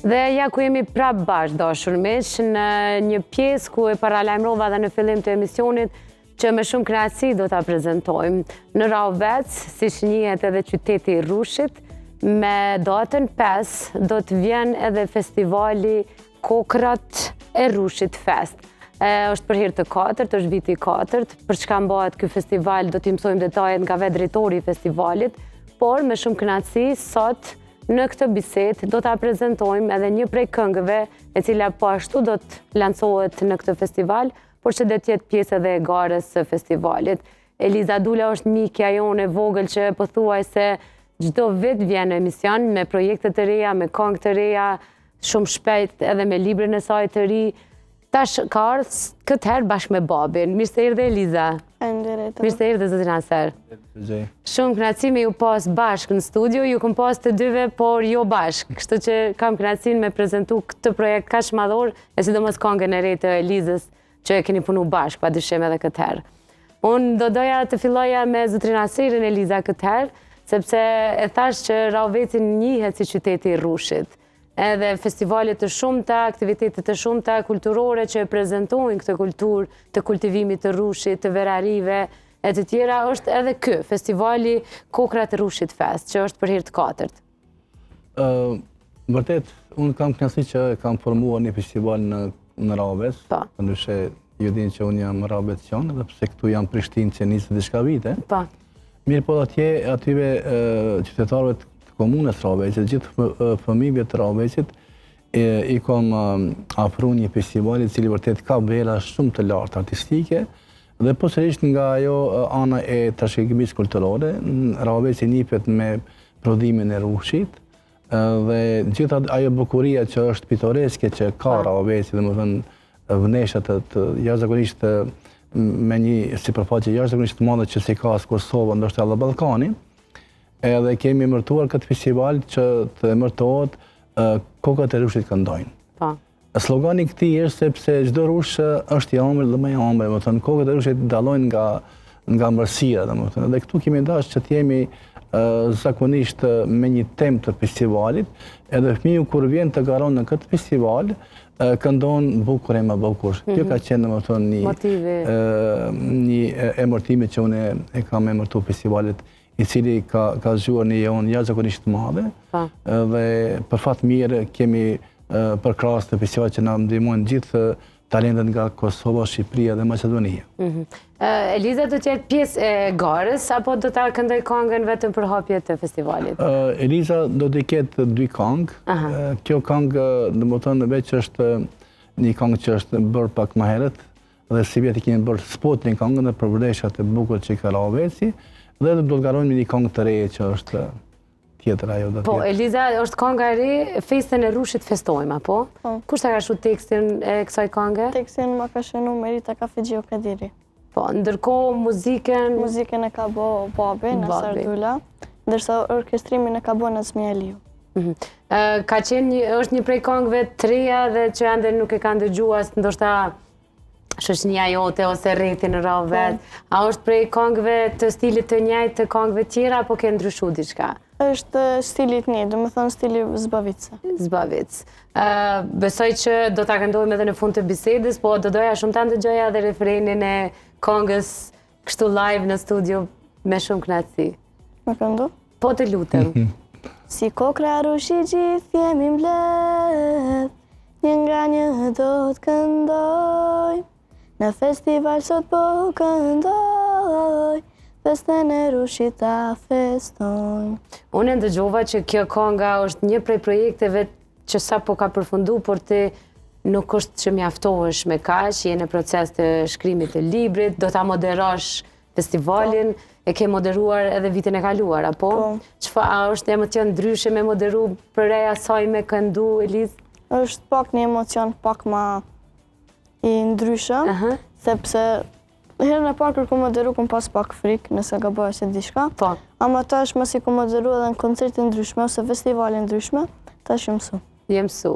Dhe ja ku jemi prap bashkë, dashur miq, në një pjesë ku e paralajmërova dhe në fillim të emisionit që me shumë kënaqësi do ta prezantojmë. Në Raovec, siç njihet edhe qyteti i Rrushit, me datën 5 do të vjen edhe festivali Kokrat e Rrushit Fest. Është për herë të katërt, është viti i katërt. Për çka mbahet ky festival do t'i mësojmë detajet nga vetë drejtori i festivalit, por me shumë kënaqësi sot në këtë bisedë do ta prezantojmë edhe një prej këngëve e cila po ashtu do të lancohet në këtë festival, por që do të jetë pjesë edhe e garës së festivalit. Eliza Dula është mikja jonë e vogël që pothuajse çdo vit vjen në emision me projekte të reja, me këngë të reja, shumë shpejt edhe me librin e saj të ri. Tash ka ardhur këtë herë bashkë me babin. Mirë se erdhe Eliza. Faleminderit. Mirë se erdhe zotin Aser. Shumë kënaqësi me ju pas bashkë në studio, ju kam pas të dyve, por jo bashkë. Kështu që kam kënaqësinë me prezantu këtë projekt kaq madhor, e sidomos këngën e re të Elizës që e keni punu bashkë, padyshim edhe këtë herë. Unë do doja të filloja me zotrin Aserin Eliza këtë herë, sepse e thash që Raoveci njihet si qyteti i Rrushit. Edhe festivalet të shumta, aktivitetet të shumta kulturore që e prezantojnë këtë kulturë të kultivimit të Rrushit, të verarive e të tjera, është edhe ky festivali Kokrat e Rrushit Fest, që është për herë të katërt. Vërtet, unë kam kënaqësi që kam formuar një festival në Raovec. Ndryshe ju dini që unë jam Raovecian, edhe pse këtu jam Prishtinë që 20 diçka vite. Mirë po atyve qytetarëve të komunës Raovecit, gjithë fëmijëve të Raovecit, i kam afru një festivali i cili vërtet ka vlera shumë të larta artistike dhe posërisht nga ajo ana e trashëgimisë kulturore. Raoveci njihet me prodhimin e Rrushit dhe gjithë ajo bukuria që është pitoreske që ka Raoveci, domethënë vnesha të jashtëzakonisht me një sipërfaqe jashtëzakonisht të madhe që si ka as Kosova, ndoshta edhe Ballkani. Edhe kemi emërtuar këtë festival që të emërtohet Kokrat e Rrushit këndojnë. Slogani i këtij është sepse çdo rrush është i ëmbël dhe më i ëmbël, domethënë Kokrat e Rrushit dallojnë nga ëmbëlsia, domethënë. Dhe këtu kemi dashur që të jemi zakonisht me një temë të festivalit, edhe fëmiu kur vjen të garon në këtë festival këndon bukur e më bukur. Kjo ka qenë domethënë një emërtimi që unë e kam emërtuar festivalit, i cili ka zgjuar një jonë jashtëzakonisht të madhe dhe për fat mirë kemi përkrahas të festivalit që na ndihmojnë gjithë talentet nga Kosova, Shqipëria dhe Maqedonia. Eliza do të jetë pjesë e garës apo do ta këndoj këngën vetëm për hapje të festivalit? Eliza do të ketë 2 këngë. Kjo këngë domethënë veç është një këngë që është bërë pak më herët dhe si vjetë kemi bërë spot një këngë në përvreshat e bukur që ka Raoveci. Dhe do të garojmë një këngë të reje që është tjetër ajo. Po, Eliza, është kënga e re, Festën e Rrushit festojmë, apo? Kush ta ka shkruar tekstin e kësaj këngë? Tekstin ma ka shënuar Merita Kafexhiu Kadiri. Po, ndërkohë muzikën... Muzikën e ka bo babi, Nasar Dula, ndërsa orkestrimin e ka bo Nazmi Aliu. Ka qenë, është një prej këngëve të reja dhe që ende nuk e kanë dëgjuar, ndoshta shoqënia jote ose rreti në Raovec, a është prej këngëve të stilit të njëjtë të këngëve tjera apo ke ndryshuar diçka? Është stili i njëjtë, domethënë stili zbavice. Zbavic. Besoj që do ta këndojmë edhe në fund të bisedës, po do doja shumë ta ndëgjoja edhe refrenin e këngës kështu live në studio me shumë kënaqësi. Me këndo? Po të lutem. Si kokra Rrushi gjithë jemi mbledh, një nga një do të këndoj. Në festival sot po këndoj, Festën e Rrushit ta festojnë. Unë ndëgjova që kjo kënga është një prej projekteve që sapo ka përfundu, por ti nuk është që mjaftohesh me kaq, je në proces të shkrimit të librit, do ta moderosh festivalin, e ke moderuar edhe vitin e kaluar, apo? A është emocion ndryshe me moderu për reja saj me këndu, Eliz? Është pak një emocion pak ma i ndryshëm, sepse herën e parë kur kom moderu kom pas pak frikë nëse gaboj ose diçka. Ama tash mos i kom moderu edhe në koncerte ndryshme ose festivale ndryshme, tash jam mësu. Je mësu.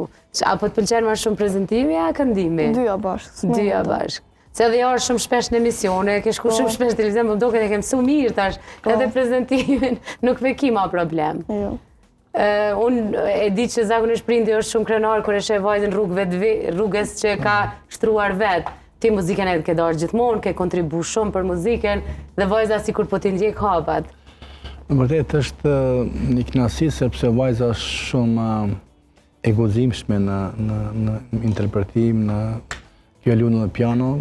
Apo të pëlqen më shumë prezantimi a këndimi? Dyja bashkë. Dyja bashkë. Se edhe jo është shumë shpesh në emisione, ke shku shumë shpesh televizion, më duket e ke mësu mirë tash, edhe prezantimin nuk me ki ma problem. Unë e di që zakonisht prindi është shumë krenar kër e shë vajzën rrugës që ka shtruar vetë. Ti muzikën e ke darë gjithmonë, ke kontribu shumë për muzikën dhe vajza si kur po t'i ndjek hapat. Në vërtet është një knasi sepse vajza është shumë e gozimshme në interpretim, në kjo lunë në piano,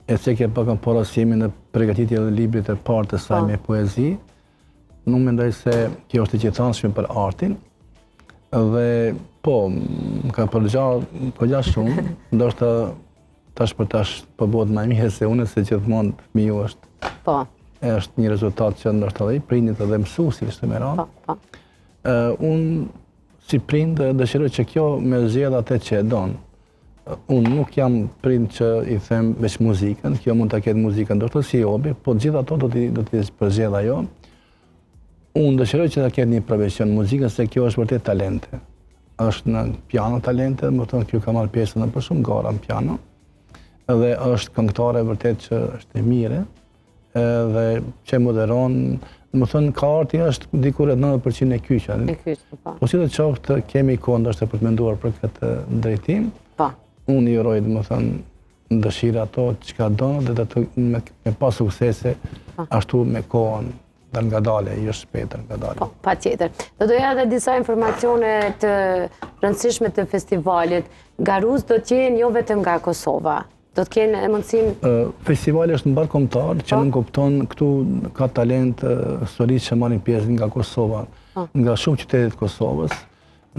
e se ke pakën poras jemi në pregatitje dhe librit e partë të saj me poezi. Nuk mendoj se kjo është e qëtanshme për artin, dhe po, më ka përgja shumë, ndoshta tash për tash përbot më mirë se unë, se gjithmonë fëmiu është një rezultat që ndoshta dhe i prindit edhe mësuesi është me radhë. Unë si prind dëshiroj që kjo me zgjedh atë që e don. Unë nuk jam prind që i them veç muzikën, kjo mund ta ketë muzikën ndoshta si hobi, po gjithë ato do t'i përzgjedh ajo. Unë dëshiroj që ta ketë një profesion muzikën, se kjo është vërtet talente. Është në piano talente, më thonë kjo ka marrë pjesë në për shumë gara në piano, dhe është këngëtare vërtet që është e mire, dhe që moderon, më thonë ka arti është dikur e 90% e kyqa. Po si të qoftë kemi kohë ndoshta për të menduar për këtë drejtim, unë i uroj më thonë dëshira ato që ka donë dhe të me pas suksese ashtu me kohën dhe nga dale, jo shpejt nga dale. Pa tjetër. Do doja edhe disa informacione të rëndësishme të festivalit. Garuz do t'jenë jo vetëm nga Kosova. Do t'kenë mundësim... Festivali është mbar kombëtar, që nuk kupton këtu ka talent solistë që marrin pjesë nga Kosova, nga shumë qytetet Kosovës,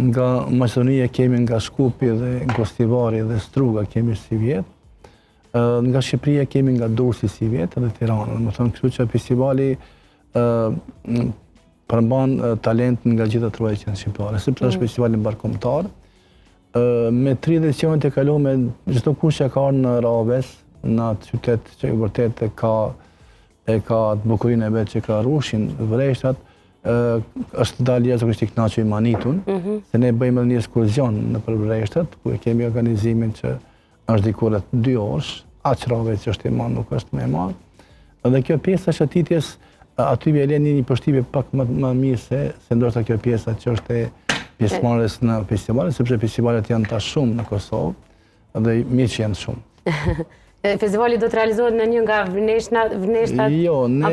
nga Maqedonia kemi nga Shkupi dhe Gostivari dhe Struga kemi si vjetë, nga Shqipëria kemi nga Durrësi si vjetë dhe Tirana. Më thonë kështu që festivali përmban talent nga gjitha troja qenë shqiptare, sepse është festivali mbar kombëtar. Me 3 edicionet e kaluame, çdo kush që ka ardhur në Raoves, në atë qytet që vërtet e ka atë bukurinë e vet që ka Rushin, Vreshtat, është dalë jashtëzakonisht i kënaqur i Manitun, se ne bëjmë edhe një ekskursion nëpër Vreshtat, ku e kemi organizimin që është dikur 2 orësh, aq Raoves që është i madh nuk është më e madh. Dhe kjo pjesa e shëtitjes aty vjen një përshtypje pak më mirë se ndoshta kjo pjesa që është e pjesëmarrës në festivale, sepse festivalet janë tash shumë në Kosovë dhe mirë që janë shumë. Festivali do të realizohet në një nga vneshtat? Jo, ne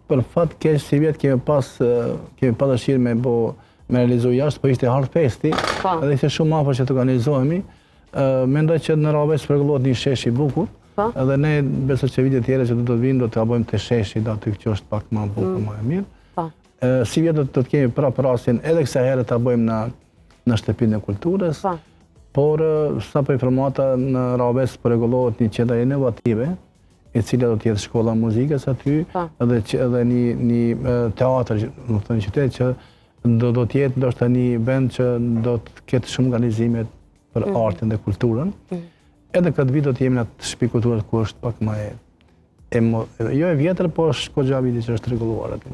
për fat keq si vjet kemi pas dëshirë me realizu jashtë, po ishte Hardfesti, edhe ishte shumë afër që të organizohemi. Mendoj që në Raoves përgullohet një shesh i bukur, edhe ne besoj që vitet tjera që do të vinë do të abojmë të sheshi aty që është pak më bukur, më e mirë. Si vjetë do të kemi prapë rastin edhe kësa herë të abojmë në shtëpinë e kulturës, por sa për informata në Raoves përregullohet një qendër inovative, e cila do të jetë shkolla muzikës aty, edhe një teatr, në të një qytet që do të jetë ndoshta një vend që do të ketë shumë organizimet për artin dhe kulturën. Edhe këtë vit do të jemi në atë shtëpi kulturës ku është pak më jo e vjetër, po është ko gja viti që është rregulluar aty.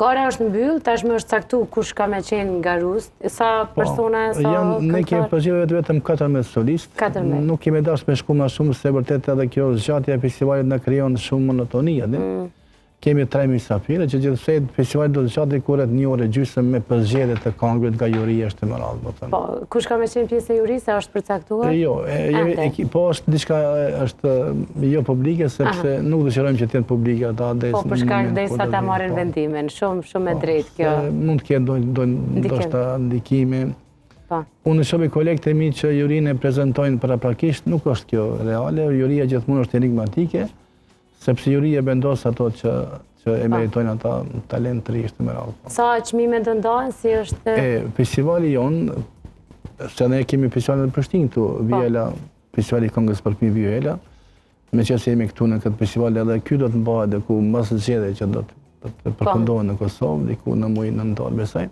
Gara është mbyll, tashmë është caktu kush ka me qenë garuz, sa persona, sa këngëtar? Ne kemi përgjigje vetëm 14 solistë, nuk kemi dashur me shku më shumë, se vërtet edhe kjo zgjatja e festivalit na krijon shumë monotoni. Kemi 3 mysafirë, që gjithsej festivali do të gjatë dikur 1 orë e gjysmë me përzgjedhje të këngëve nga juria është më radhë, më thënë. Po, kush ka me qenë pjesë e jurisë, është përcaktuar? Jo, po është diçka është jo publike, sepse nuk dëshirojmë që të jenë publike ata deri po, për shkak derisa ta marrin vendimin, shumë e drejtë kjo. Mund të ketë ndoshta ndikime. Unë shoh me kolegët e mi që jurinë e prezantojnë paraprakisht, nuk është kjo reale, juria gjithmonë është enigmatike, sepse juria vendos ato që e meritojnë ata talent të ri të radhë. Sa çmime do ndahen, si është? Festivali jonë, se ne kemi festivalin në Prishtinë këtu, Vjela, festivali këngës për fëmijë Vjela, me që jemi këtu në këtë festival edhe ky do të mbahet dhe ku mbas zgjedhjeve që do të përfundohen në Kosovë, diku në muajin nëntor besoj.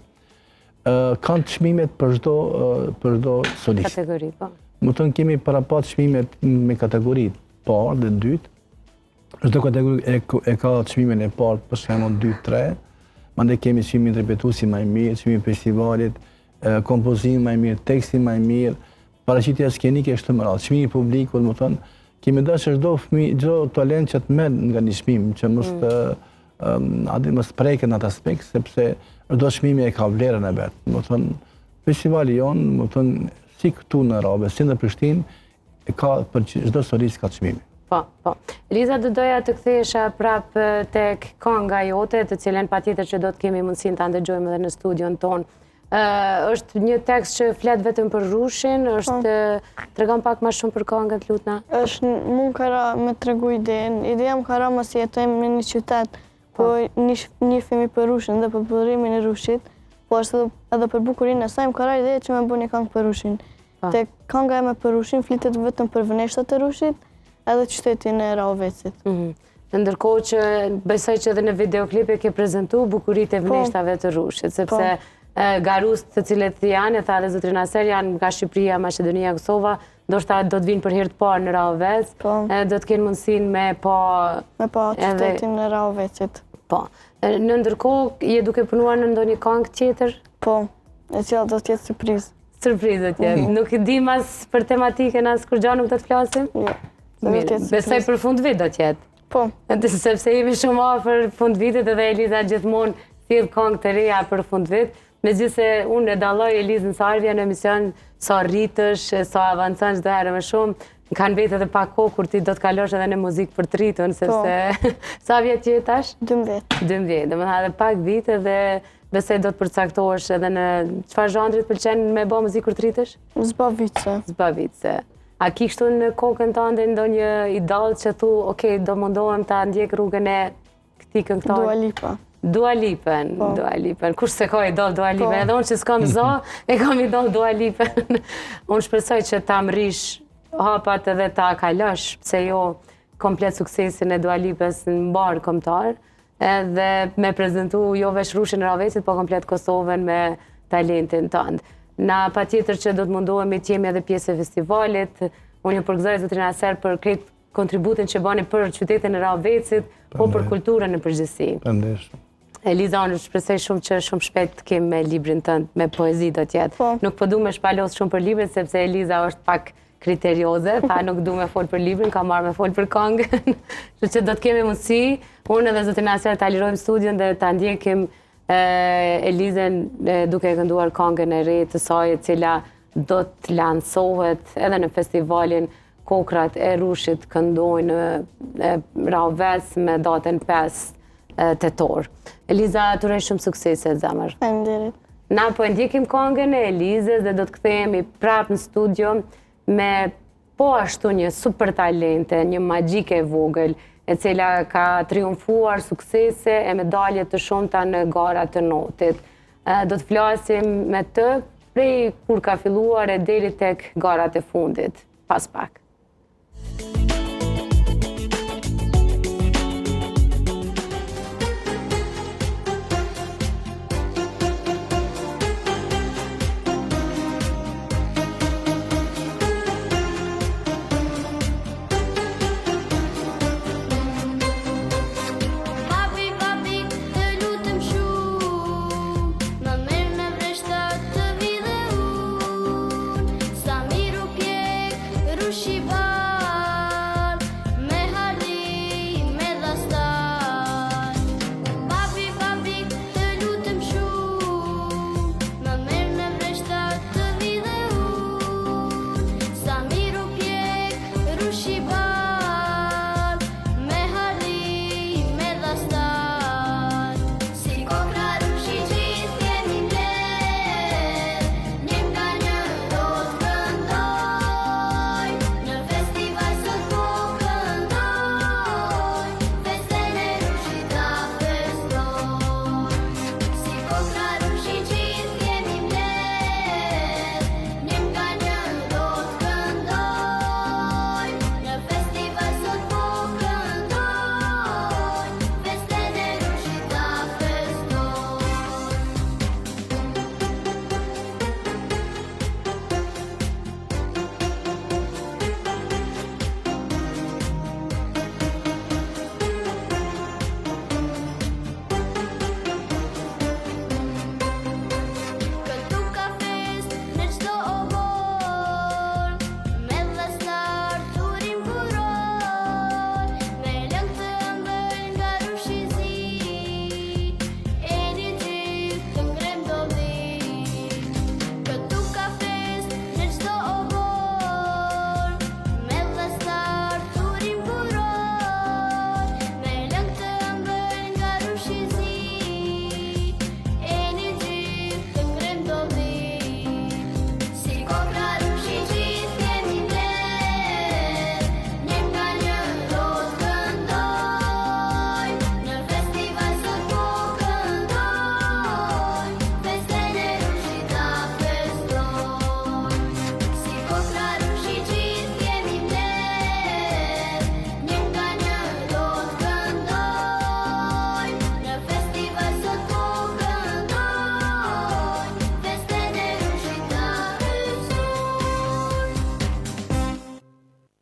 Kanë çmimet për çdo solist. Kategori, po. Më thënë kemi parapat çmimet me kategoritë parë dhe dytë. Çdo kategori e ka çmimin e parë, për shembull 2-3. Mandej kemi çmimin repetuesi më i mirë, çmimin festivalit, kompozimi më i mirë, teksti më i mirë, paraqitja skenike kështu më radhë. Çmimi publik, do të thonë, kemi dashur çdo talent që të merr nga një çmim, që mos më sprejken atë aspekt, sepse çdo çmimi e ka vlerën e vet. Do të thënë, festivali jonë, do të thënë, si këtu në Rahovec, si në Prishtinë, ka për çdo solist ka çmimi. Po. Eliza, doja të kthehesha prapë tek kënga jote, të cilën patjetër që do të kemi mundësinë ta ndëgjojmë edhe në studion ton. Është një tekst që flet vetëm për Rushin, tregon pak më shumë për këngën, Lutna? Është mund kara me tregu idenë. Ideja më kara mos jetojmë në një qytet, po njihemi për Rushin dhe për bullrimin e Rushit, po ashtu edhe për bukurinë e saj, më kara ideja që më bëni një këngë për Rushin. Te kënga ime për Rushin flitet vetëm për vëneshtat e Rushit, edhe qytetin e Rahovecit. Ndërkohë që besoj që edhe në videoklip e ke prezentu bukuritë e vëneshtave të Rushit, sepse garust të cilët janë, e tha dhe zotrin Aser, janë nga Shqipëria, Maqedonia, Kosova, ndoshta do të vinë për herë të parë në Rahovec, do të kenë mundësinë me pa qytetin e Rahovecit. Po. Në ndërkohë, je duke punuar në ndonjë këngë tjetër? Po, e cila do të jetë surprizë. Surprizë do të jetë. Nuk i di mas për tematikën as kur gjë nuk do të flasim? Jo. Besoj për fund vit do të jetë. Po. Sepse jemi shumë afër fund vitit edhe Eliza gjithmonë thirr këngë të reja për fund vit. Megjithëse unë e dalloj Elizën sa arvja në emision, sa rritësh, sa avancon çdo herë më shumë, kanë vetë edhe pak kohë kur ti do të kalosh edhe në muzikë për të rritun, sepse sa vjet je tash? 12. 12, domethënë edhe pak vite dhe besoj do të përcaktohesh edhe në çfarë zhandrit pëlqen me bë muzikë kur të rritesh? Zbavitse. Zbavitse. A ki kështu në kokën tënde ndonjë idol që thu, okay, do mundohem ta ndjek rrugën e këtij këngëtari? Dua Lipa. Dua Lipen. Kush se ka idol Dua Lipen? Edhe unë që s'kam zë, e kam idol Dua Lipen. Unë shpresoj që ta mrish hapat edhe ta kalosh, pse jo komplet suksesin e Dua Lipes në mbar kombëtar, edhe me prezentu jo veç Rushin e Rahovecit, po komplet Kosovën me talentin tënd. Na patjetër që do të mundohemi të jemi edhe pjesë e festivalit. Unë ju përgëzoj zotrin Aser për krejt kontributin që bani për qytetin e Rahovecit, po për kulturën në përgjithësi. Eliza, unë shpresoj shumë që shumë shpejt të kemë me librin tënd, me poezi do t'jetë. Nuk po du me shpalos shumë për librin, sepse Eliza është pak kriterioze, tha nuk du me folë për librin, ka marrë me folë për këngën. Që do të kemi mundësi, unë edhe zotrin Aser ta lirojmë studion dhe ta ndjekim Elizën duke kënduar këngën e re të saj, e cila do të lansohet edhe në festivalin Kokrat e Rushit këndojnë në Rahovec me datën 5 tetor. Eliza, të uroj shumë suksese, zemër. Faleminderit. Na po ndjekim këngën e Elizës dhe do të kthehemi prapë në studio me po ashtu një super talente, një magjike e vogël, e cila ka triumfuar suksese e medalje të shumta në garat të notit. Do të flasim me të prej kur ka filluar e deri tek garat e fundit. Pas pak.